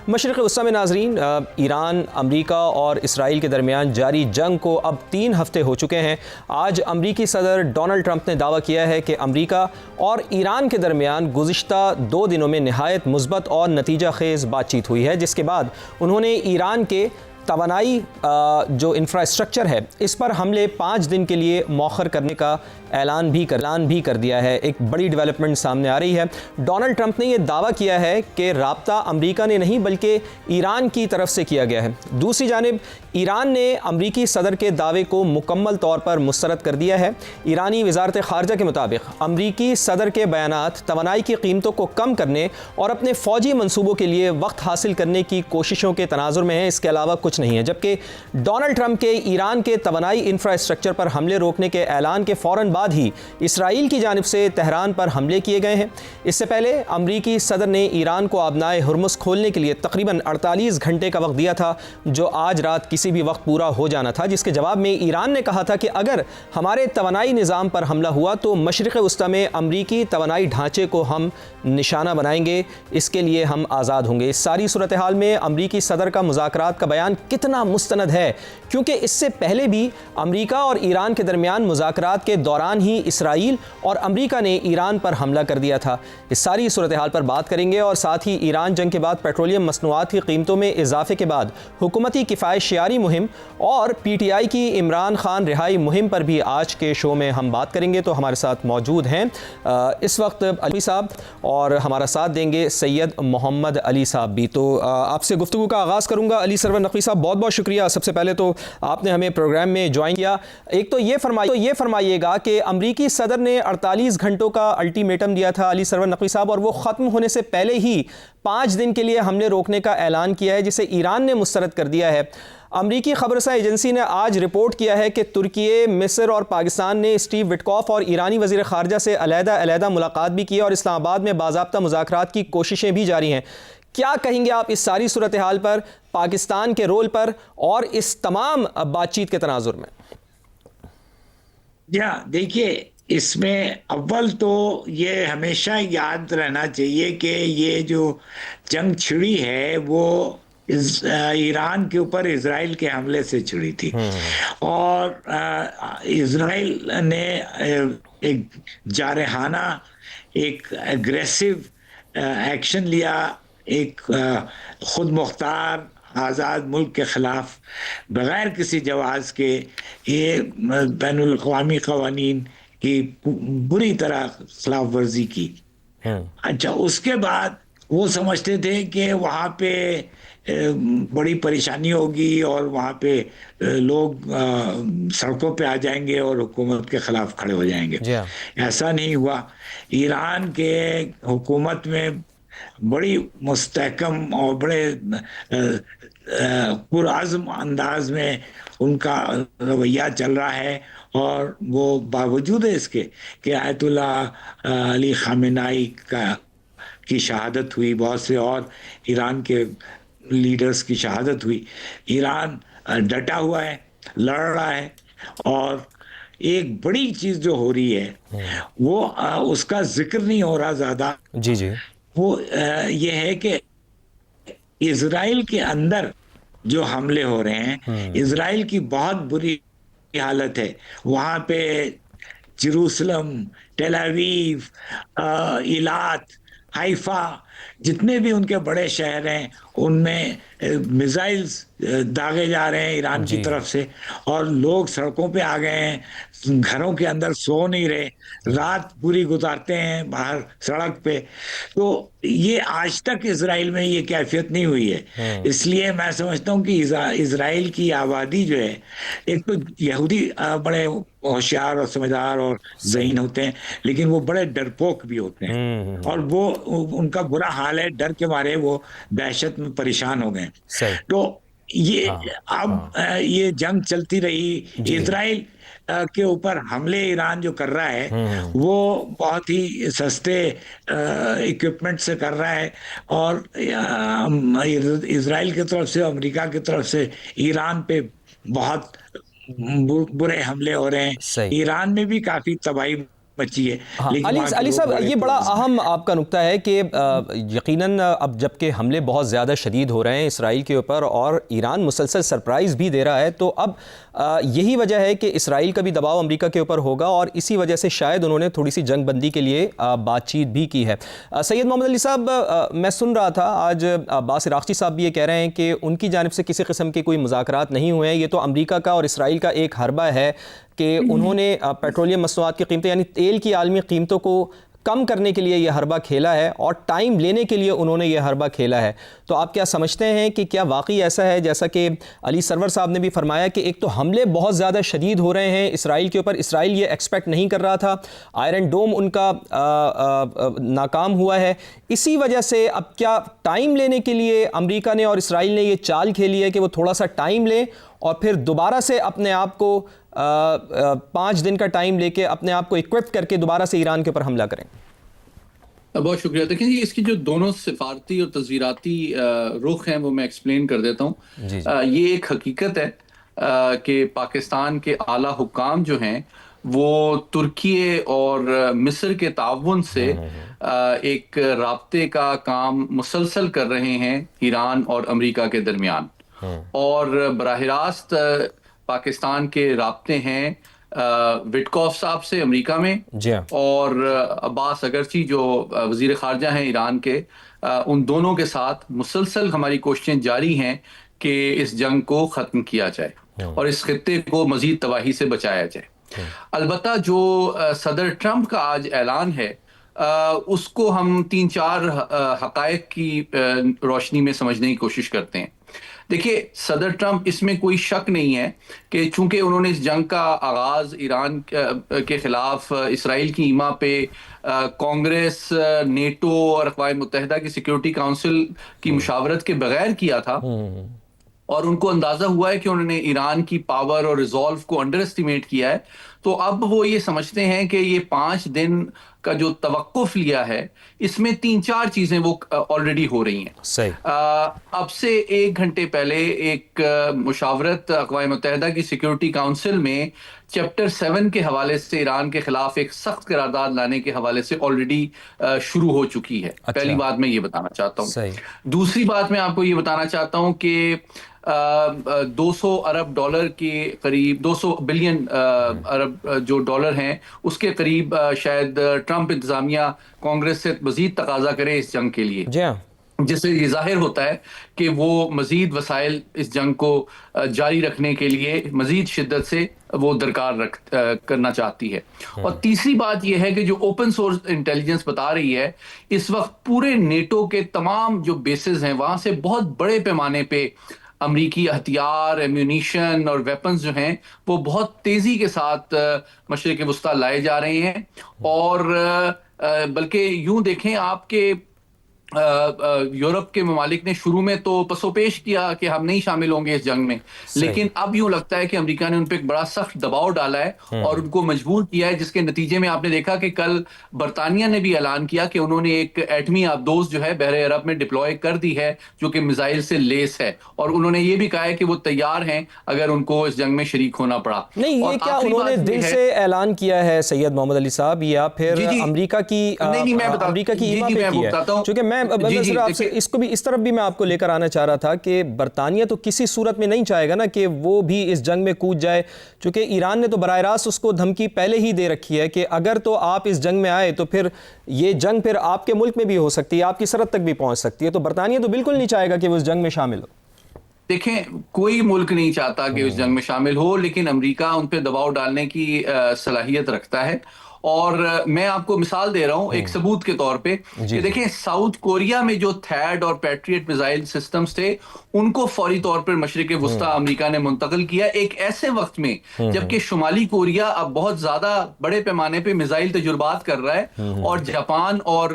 مشرق وسطی میں ناظرین، ایران، امریکہ اور اسرائیل کے درمیان جاری جنگ کو اب 3 ہفتے ہو چکے ہیں۔ آج امریکی صدر ڈونلڈ ٹرمپ نے دعویٰ کیا ہے کہ امریکہ اور ایران کے درمیان گزشتہ 2 دنوں میں نہایت مثبت اور نتیجہ خیز بات چیت ہوئی ہے، جس کے بعد انہوں نے ایران کے توانائی جو انفراسٹرکچر ہے اس پر حملے 5 دن کے لیے مؤخر کرنے کا اعلان بھی کر دیا ہے۔ ایک بڑی ڈیولپمنٹ سامنے آ رہی ہے۔ ڈونلڈ ٹرمپ نے یہ دعویٰ کیا ہے کہ رابطہ امریکہ نے نہیں بلکہ ایران کی طرف سے کیا گیا ہے۔ دوسری جانب ایران نے امریکی صدر کے دعوے کو مکمل طور پر مسترد کر دیا ہے۔ ایرانی وزارت خارجہ کے مطابق امریکی صدر کے بیانات توانائی کی قیمتوں کو کم کرنے اور اپنے فوجی منصوبوں کے لیے وقت حاصل کرنے کی کوششوں کے تناظر میں ہیں، اس کے علاوہ کچھ نہیں ہے۔ جبکہ ڈونلڈ ٹرمپ کے ایران کے توانائی انفراسٹرکچر پر حملے روکنے کے اعلان کے فوراً بعد ہی اسرائیل کی جانب سے تہران پر حملے کیے گئے ہیں۔ اس سے پہلے امریکی صدر نے ایران کو آبنائے ہرمز کھولنے کے لیے تقریباً 48 گھنٹے کا وقت دیا تھا، جو آج رات کسی بھی وقت پورا ہو جانا تھا، جس کے جواب میں ایران نے کہا تھا کہ اگر ہمارے توانائی نظام پر حملہ ہوا تو مشرق وسطی میں امریکی توانائی ڈھانچے کو ہم نشانہ بنائیں گے، اس کے لیے ہم آزاد ہوں گے۔ اس ساری صورتحال میں امریکی صدر کا مذاکرات کا بیان کتنا مستند ہے، کیونکہ اس سے پہلے بھی امریکہ اور ایران کے درمیان مذاکرات کے دوران ہی اسرائیل اور امریکہ نے ایران پر حملہ کر دیا تھا۔ اس ساری صورتحال پر بات کریں گے اور ساتھ ہی ایران جنگ کے بعد پیٹرولیم مصنوعات کی قیمتوں میں اضافے کے بعد حکومتی کفایت شعاری مہم اور پی ٹی آئی کی عمران خان رہائی مہم پر بھی آج کے شو میں ہم بات کریں گے۔ تو ہمارے ساتھ موجود ہیں اس وقت علی صاحب اور ہمارا ساتھ دیں گے سید محمد علی صاحب بھی۔ تو آپ سے گفتگو کا آغاز کروں گا۔ علی سرور نقوی صاحب، بہت بہت شکریہ سب سے پہلے تو آپ نے ہمیں پروگرام میں جوائن کیا۔ ایک تو یہ فرمائیے گا کہ امریکی صدر نے 48 گھنٹوں کا الٹیمیٹم دیا تھا علی سرور نقوی صاحب، اور وہ ختم ہونے سے پہلے ہی 5 دن کے لیے حملے روکنے کا اعلان کیا ہے، جسے ایران نے مسترد کر دیا ہے۔ امریکی خبررساں ایجنسی نے آج رپورٹ کیا ہے کہ ترکیے، مصر اور پاکستان نے اسٹیو وٹکوف اور ایرانی وزیر خارجہ سے علیحدہ ملاقات بھی کی اور اسلام آباد میں باضابطہ مذاکرات کی کوششیں بھی جاری ہیں۔ کیا کہیں گے آپ اس ساری صورتحال پر، پاکستان کے رول پر اور اس تمام بات چیت کے تناظر میں؟ دیکھیے، اس میں اول تو یہ ہمیشہ یاد رہنا چاہیے کہ یہ جو جنگ چھڑی ہے وہ ایران کے اوپر اسرائیل کے حملے سے چھڑی تھی، اور اسرائیل نے ایک جارحانہ، ایک ایگریسو ایکشن لیا، ایک خود مختار آزاد ملک کے خلاف بغیر کسی جواز کے یہ بین الاقوامی قوانین کی بری طرح خلاف ورزی کی۔ اچھا، اس کے بعد وہ سمجھتے تھے کہ وہاں پہ بڑی پریشانی ہوگی اور وہاں پہ لوگ سڑکوں پہ آ جائیں گے اور حکومت کے خلاف کھڑے ہو جائیں گے۔ ایسا نہیں ہوا۔ ایران کے حکومت میں بڑی مستحکم اور بڑے پرعزم انداز میں ان کا رویہ چل رہا ہے، اور وہ باوجود اس کے کہ آیت اللہ علی خامنائی کی شہادت ہوئی، بہت سے اور ایران کے لیڈرز کی شہادت ہوئی، ایران ڈٹا ہوا ہے، لڑ رہا ہے۔ اور ایک بڑی چیز جو ہو رہی ہے وہ اس کا ذکر نہیں ہو رہا زیادہ، وہ یہ ہے کہ اسرائیل کے اندر جو حملے ہو رہے ہیں، اسرائیل کی بہت بری حالت ہے وہاں پہ۔ جیروسلم، ٹیل اویو، ایلات، حیفا، جتنے بھی ان کے بڑے شہر ہیں ان میں میزائلز داغے جا رہے ہیں ایران کی طرف سے، اور لوگ سڑکوں پہ آ گئے ہیں، گھروں کے اندر سو نہیں رہے، رات پوری گزارتے ہیں باہر سڑک پہ۔ تو یہ آج تک اسرائیل میں یہ کیفیت نہیں ہوئی ہے۔ اس لیے میں سمجھتا ہوں کہ اسرائیل کی آبادی جو ہے، ایک تو یہودی بڑے ہوشیار اور سمجھدار اور ذہین ہوتے ہیں، لیکن وہ بڑے ڈرپوک بھی ہوتے ہیں، اور وہ ان کا برا حال ہے، ڈر کے مارے وہ دہشت میں پریشان ہو گئے۔ تو یہ اب یہ جنگ چلتی رہی، اسرائیل کے اوپر حملے ایران جو کر رہا ہے وہ بہت ہی سستے ایکوپمنٹ سے کر رہا ہے، اور اسرائیل کی طرف سے، امریکہ کی طرف سے ایران پہ بہت برے حملے ہو رہے ہیں۔ ایران میں بھی کافی تباہی بچی ہے. علی صاحب یہ بڑا اہم آپ کا نقطہ ہے کہ یقیناً اب جب کہ حملے بہت زیادہ شدید ہو رہے ہیں اسرائیل کے اوپر اور ایران مسلسل سرپرائز بھی دے رہا ہے، تو اب یہی وجہ ہے کہ اسرائیل کا بھی دباؤ امریکہ کے اوپر ہوگا اور اسی وجہ سے شاید انہوں نے تھوڑی سی جنگ بندی کے لیے بات چیت بھی کی ہے. سید محمد علی صاحب، میں سن رہا تھا آج عباس عراقچی صاحب بھی یہ کہہ رہے ہیں کہ ان کی جانب سے کسی قسم کے کوئی مذاکرات نہیں ہوئے ہیں، یہ تو امریکہ کا اور اسرائیل کا ایک حربہ ہے کہ انہوں نے پیٹرولیم مصنوعات کی قیمتیں یعنی تیل کی عالمی قیمتوں کو کم کرنے کے لیے یہ حربہ کھیلا ہے اور ٹائم لینے کے لیے انہوں نے یہ حربہ کھیلا ہے. تو آپ کیا سمجھتے ہیں کہ کیا واقعی ایسا ہے جیسا کہ علی سرور صاحب نے بھی فرمایا کہ ایک تو حملے بہت زیادہ شدید ہو رہے ہیں اسرائیل کے اوپر، اسرائیل یہ ایکسپیکٹ نہیں کر رہا تھا، آئرن ڈوم ان کا ناکام ہوا ہے، اسی وجہ سے اب کیا ٹائم لینے کے لیے امریکہ نے اور اسرائیل نے یہ چال کھیلی ہے کہ وہ تھوڑا سا ٹائم لیں اور پھر دوبارہ سے اپنے آپ کو 5 دن کا ٹائم لے کے اپنے آپ کو اکوپ کر کے دوبارہ سے ایران کے اوپر حملہ کریں؟ بہت شکریہ. دیکھیں جی، اس کی جو دونوں سفارتی اور تذہیراتی رخ ہیں وہ میں ایکسپلین کر دیتا ہوں. یہ ایک حقیقت ہے کہ پاکستان کے اعلیٰ حکام جو ہیں وہ ترکیے اور مصر کے تعاون سے ایک رابطے کا کام مسلسل کر رہے ہیں ایران اور امریکہ کے درمیان، اور براہ راست پاکستان کے رابطے ہیں وٹکوف صاحب سے امریکہ میں، اور عباس اگرچی جو وزیر خارجہ ہیں ایران کے، ان دونوں کے ساتھ مسلسل ہماری کوششیں جاری ہیں کہ اس جنگ کو ختم کیا جائے اور اس خطے کو مزید تباہی سے بچایا جائے. البتہ جو صدر ٹرمپ کا آج اعلان ہے اس کو ہم 3-4 حقائق کی روشنی میں سمجھنے کی کوشش کرتے ہیں. دیکھیے، صدر ٹرمپ، اس میں کوئی شک نہیں ہے کہ چونکہ انہوں نے اس جنگ کا آغاز ایران کے خلاف اسرائیل کی ایما پہ کانگریس، نیٹو اور اقوام متحدہ کی سیکیورٹی کونسل کی مشاورت کے بغیر کیا تھا، اور ان کو اندازہ ہوا ہے کہ انہوں نے ایران کی پاور اور ریزولو کو انڈر اسٹیمیٹ کیا ہے، تو اب وہ یہ سمجھتے ہیں کہ یہ 5 دن کا جو توقف لیا ہے اس میں 3-4 چیزیں وہ آلریڈی ہو رہی ہیں. اب سے 1 گھنٹے پہلے ایک مشاورت اقوام متحدہ کی سیکیورٹی کونسل میں چیپٹر 7 کے حوالے سے ایران کے خلاف ایک سخت قرارداد لانے کے حوالے سے آلریڈی شروع ہو چکی ہے. پہلی بات میں یہ بتانا چاہتا ہوں. دوسری بات میں آپ کو یہ بتانا چاہتا ہوں کہ 200 ارب ڈالر کے قریب، 200 بلین ارب جو ڈالر ہیں اس کے قریب شاید ٹرمپ انتظامیہ کانگریس سے مزید تقاضا کرے اس جنگ کے لیے، جس سے یہ ظاہر ہوتا ہے کہ وہ مزید وسائل اس جنگ کو جاری رکھنے کے لیے مزید شدت سے وہ درکار کرنا چاہتی ہے. اور تیسری بات یہ ہے کہ جو اوپن سورس انٹیلیجنس بتا رہی ہے اس وقت پورے نیٹو کے تمام جو بیسز ہیں وہاں سے بہت بڑے پیمانے پہ امریکی ہتھیار، ایمیونیشن اور ویپنز جو ہیں وہ بہت تیزی کے ساتھ مشرق وسطیٰ لائے جا رہے ہیں، اور بلکہ یوں دیکھیں آپ کہ یورپ کے ممالک نے شروع میں تو پسو پیش کیا کہ ہم نہیں شامل ہوں گے اس جنگ میں، لیکن اب یوں لگتا ہے کہ امریکہ نے ان پہ ایک بڑا سخت دباؤ ڈالا ہے اور ان کو مجبور کیا ہے، جس کے نتیجے میں آپ نے دیکھا کہ کل برطانیہ نے بھی اعلان کیا کہ انہوں نے ایک ایٹمی آبدوز جو ہے بحر عرب میں ڈپلوائے کر دی ہے جو کہ میزائل سے لیس ہے، اور انہوں نے یہ بھی کہا ہے کہ وہ تیار ہیں اگر ان کو اس جنگ میں شریک ہونا پڑا. نہیں، یہ کیا انہوں نے دل سے اعلان کیا ہے سید محمد علی صاحب، یا پھر امریکہ کی ایما پہ کی ہے؟ چونکہ میں اس کو بھی اس طرف بھی میں آپ کو لے کر آنا چاہ رہا تھا کہ برطانیہ تو کسی صورت میں نہیں چاہے گا نا کہ وہ بھی اس جنگ میں کود جائے، چونکہ ایران نے تو براہ راست اس کو دھمکی پہلے ہی دے رکھی ہے کہ اگر تو آپ اس جنگ میں آئے تو پھر یہ جنگ پھر آپ کے ملک میں بھی ہو سکتی ہے، آپ کی سرحد تک بھی پہنچ سکتی ہے. تو برطانیہ تو بالکل نہیں چاہے گا کہ وہ اس جنگ میں شامل ہو. دیکھیں، کوئی ملک نہیں چاہتا کہ اس جنگ میں شامل ہو، لیکن امریکہ ان پہ دباؤ ڈالنے کی صلاحیت رکھتا ہے. اور میں آپ کو مثال دے رہا ہوں ایک ثبوت کے طور پہ کہ دیکھیں ساؤتھ کوریا میں جو تھیڈ اور پیٹریٹ میزائل سسٹمز تھے ان کو فوری طور پر مشرق وسطیٰ امریکہ نے منتقل کیا ایک ایسے وقت میں جبکہ شمالی کوریا اب بہت زیادہ بڑے پیمانے پہ میزائل تجربات کر رہا ہے، اور جاپان اور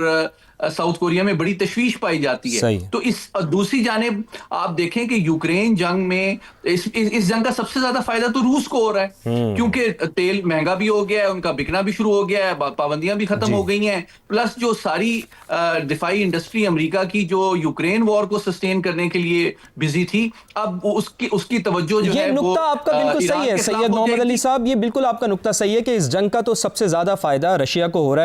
ساؤتھ کوریا میں بڑی تشویش پائی جاتی ہے. تو اس دوسری جانب آپ دیکھیں کہ یوکرین جنگ میں اس جنگ کا سب سے زیادہ فائدہ تو روس کو ہو رہا ہے, کیونکہ تیل مہنگا بھی ہو گیا ہے, ان کا بکنا بھی شروع ہو گیا ہے, پابندیاں بھی ختم ہو گئی ہیں, پلس جو ساری دفاعی انڈسٹری امریکہ کی جو یوکرین وار کو سسٹین کرنے کے لیے بزی تھی, اب اس کی توجہ جو ہے یہ نقطہ آپ کا بالکل صحیح ہے سید محمد علی صاحب, یہ بالکل آپ کا نقطہ صحیح ہے کہ اس جنگ کا تو سب سے زیادہ فائدہ رشیا کو ہو رہا ہے.